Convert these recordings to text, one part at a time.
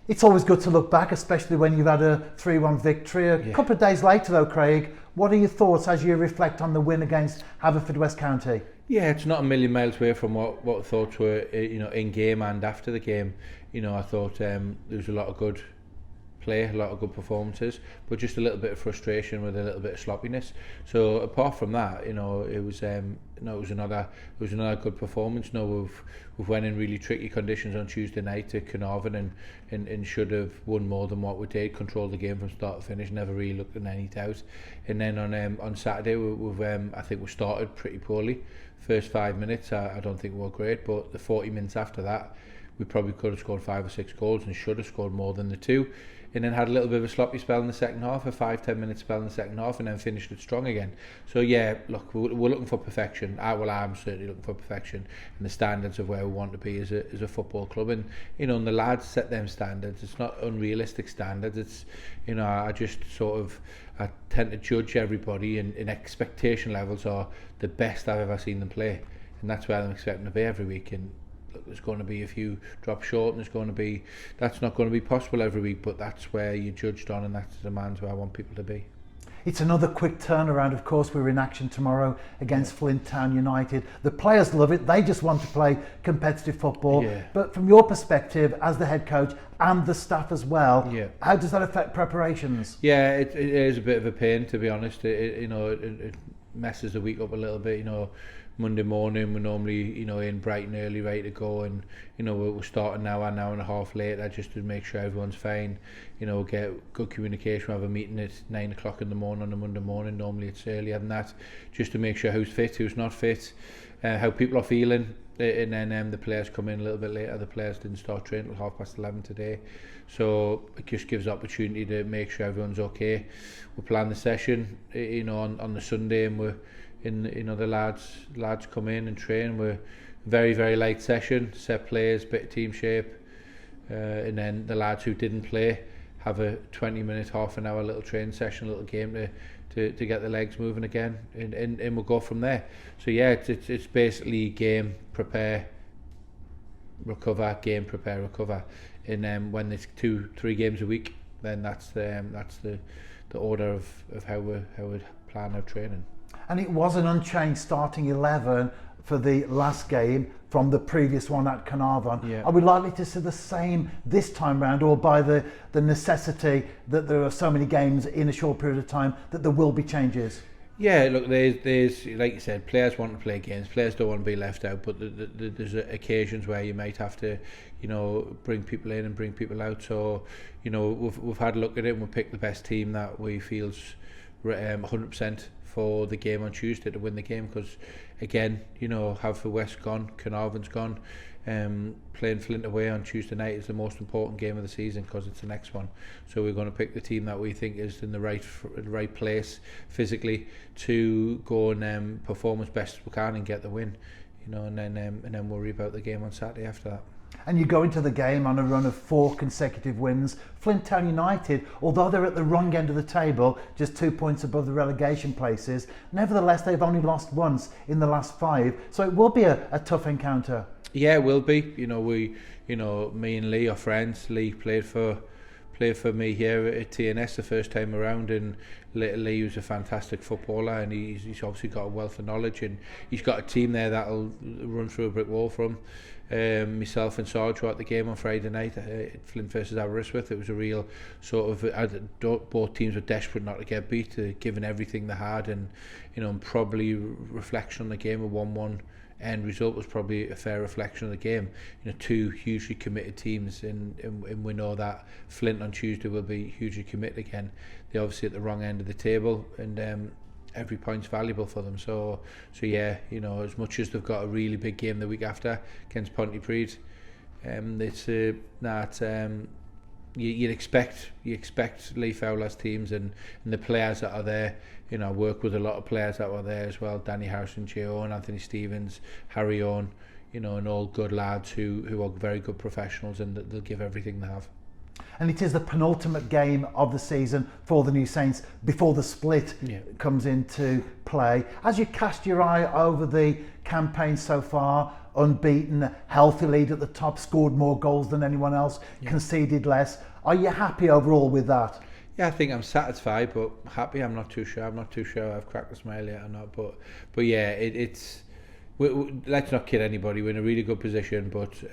It's always good to look back, especially when you've had a 3-1 victory. A couple of days later though, Craig, what are your thoughts as you reflect on the win against Haverfordwest County? Yeah, it's not a million miles away from what thoughts were, in game and after the game. I thought there was a lot of good play, a lot of good performances, but just a little bit of frustration with a little bit of sloppiness. So apart from that, it was another good performance. We've went in really tricky conditions on Tuesday night to Carnarvon and should have won more than what we did. Controlled the game from start to finish, never really looked in any doubt. And then on Saturday, I think we started pretty poorly. First 5 minutes, I don't think we were great, but the 40 minutes after that, we probably could have scored 5 or 6 goals and should have scored more than the 2. And then had a little bit of a sloppy spell in the second half, a 5-10 minute spell in the second half, and then finished it strong again. So yeah, look, we're looking for perfection. I'm certainly looking for perfection and the standards of where we want to be as a football club. And and the lads set them standards. It's not unrealistic standards. It's I tend to judge everybody, and expectation levels are the best I've ever seen them play, and that's where I'm expecting to be every week. And there's going to be a few drop short, and that's not going to be possible every week, but that's where you're judged on, and that's the demands where I want people to be. It's another quick turnaround. Of course, we're in action tomorrow against Flint Town United. The players love it. They just want to play competitive football. Yeah. But from your perspective as the head coach and the staff as well, how does that affect preparations? Yeah, it is a bit of a pain, to be honest. It messes the week up a little bit. Monday morning we're normally in Brighton early, ready to go, and we're starting now an hour and a half later just to make sure everyone's fine. Get good communication. We have a meeting at 9 o'clock in the morning on a Monday morning. Normally it's earlier than that, just to make sure who's fit, who's not fit, how people are feeling. And then the players come in a little bit later. The players didn't start training till 11:30 today, so it just gives opportunity to make sure everyone's okay. We plan the session on the Sunday, and we're the lads come in and train. We're very, very light session, set plays, bit of team shape, and then the lads who didn't play have a 20-minute, half an hour little training session, a little game to get the legs moving again, and we'll go from there. So yeah, it's basically game, prepare, recover, game, prepare, recover. And then when there's 2-3 games a week, then that's the order of how we plan our training. And it was an unchanged starting 11 for the last game from the previous one at Carnarvon. Yeah. Are we likely to see the same this time round, or by the necessity that there are so many games in a short period of time that there will be changes? Yeah, look, there's like you said, players want to play games, players don't want to be left out, but there's occasions where you might have to, bring people in and bring people out. So, we've had a look at it, and we'll pick the best team that we feel's 100% for the game on Tuesday to win the game, because again, Haverfordwest gone, Carnarvon's gone, playing Flint away on Tuesday night is the most important game of the season because it's the next one. So we're going to pick the team that we think is in the right place physically to go and perform as best as we can and get the win, and then worry about the game on Saturday after that. And you go into the game on a run of 4 consecutive wins. Flint Town United, although they're at the wrong end of the table, just 2 points above the relegation places, nevertheless they've only lost once in the last 5. So it will be a tough encounter. Yeah, it will be. Me and Lee are friends. Lee played for me here at TNS the first time around, and Lee was a fantastic footballer, and he's obviously got a wealth of knowledge, and he's got a team there that'll run through a brick wall for him. Myself and Sarge were at the game on Friday night, Flint versus Aberystwyth. It was a real sort of both teams were desperate not to get beat, given everything they had, and probably reflection on the game, a 1-1 end result was probably a fair reflection of the game. 2 hugely committed teams, and we know that Flint on Tuesday will be hugely committed again. They're obviously at the wrong end of the table, and every point's valuable for them. So yeah, as much as they've got a really big game the week after against Pontypridd, you expect Lee Fowler's teams and the players that are there. Work with a lot of players that were there as well. Danny Harrison, Jay Owen, Anthony Stevens, Harry Owen, and all good lads who are very good professionals, and they'll give everything they have. And it is the penultimate game of the season for the New Saints before the split comes into play. As you cast your eye over the campaign so far, unbeaten, healthy lead at the top, scored more goals than anyone else, conceded less. Are you happy overall with that? Yeah, I think I'm satisfied, but happy. I'm not too sure. I'm not too sure I've cracked the smile yet or not. But yeah, it's. Let's not kid anybody. We're in a really good position, but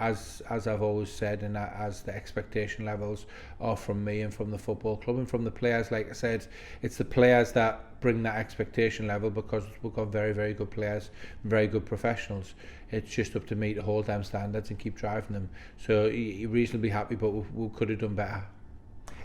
as I've always said, and as the expectation levels are from me and from the football club and from the players, like I said, it's the players that bring that expectation level, because we've got very, very good players, very good professionals. It's just up to me to hold them standards and keep driving them. So you're reasonably happy, but we could have done better.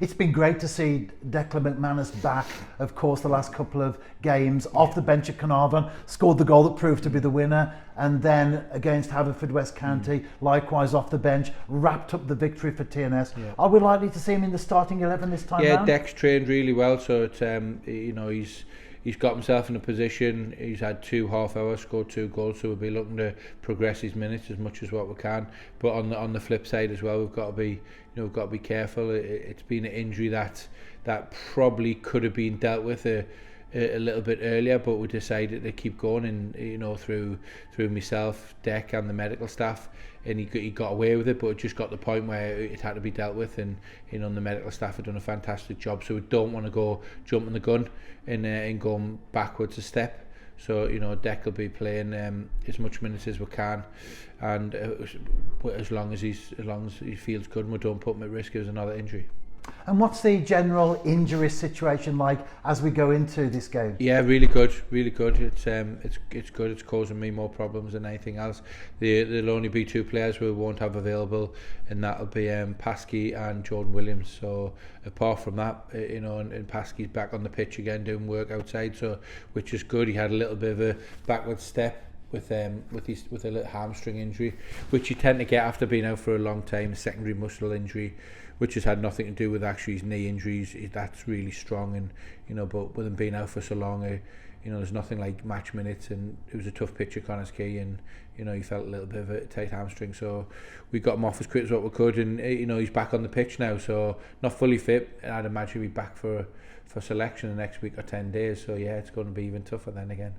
It's been great to see Declan McManus back, of course, the last couple of games, off the bench at Carnarvon, scored the goal that proved to be the winner, and then against Haverfordwest County, likewise off the bench, wrapped up the victory for TNS. Yeah. Are we likely to see him in the starting 11 this time round? Yeah, Dec's trained really well, so it's he's got himself in a position. He's had 2 half hours, scored 2 goals, so we'll be looking to progress his minutes as much as what we can. But on the flip side as well, we've got to be careful. It's been an injury that probably could have been dealt with a little bit earlier, but we decided to keep going, and through myself, Dec, and the medical staff, and he got away with it, but it just got to the point where it had to be dealt with, and the medical staff have done a fantastic job. So we don't want to go jumping the gun and going backwards a step. So Dec will be playing as much minutes as we can, and as long as he feels good, and we don't put him at risk of another injury. And what's the general injury situation like as we go into this game? Yeah, really good. It's good. It's causing me more problems than anything else. There'll only be 2 players we won't have available, and that'll be Paskey and Jordan Williams. So apart from that, and Paskey's back on the pitch again doing work outside, so which is good. He had a little bit of a backward step with a little hamstring injury, which you tend to get after being out for a long time, a secondary muscle injury, which has had nothing to do with actually his knee injuries. That's really strong, and but with him being out for so long, there's nothing like match minutes, and it was a tough pitch at Connors Quay, and he felt a little bit of a tight hamstring, so we got him off as quick as what we could, and he's back on the pitch now, so not fully fit, and I'd imagine he'll be back for selection the next week or 10 days. So yeah, it's going to be even tougher then again.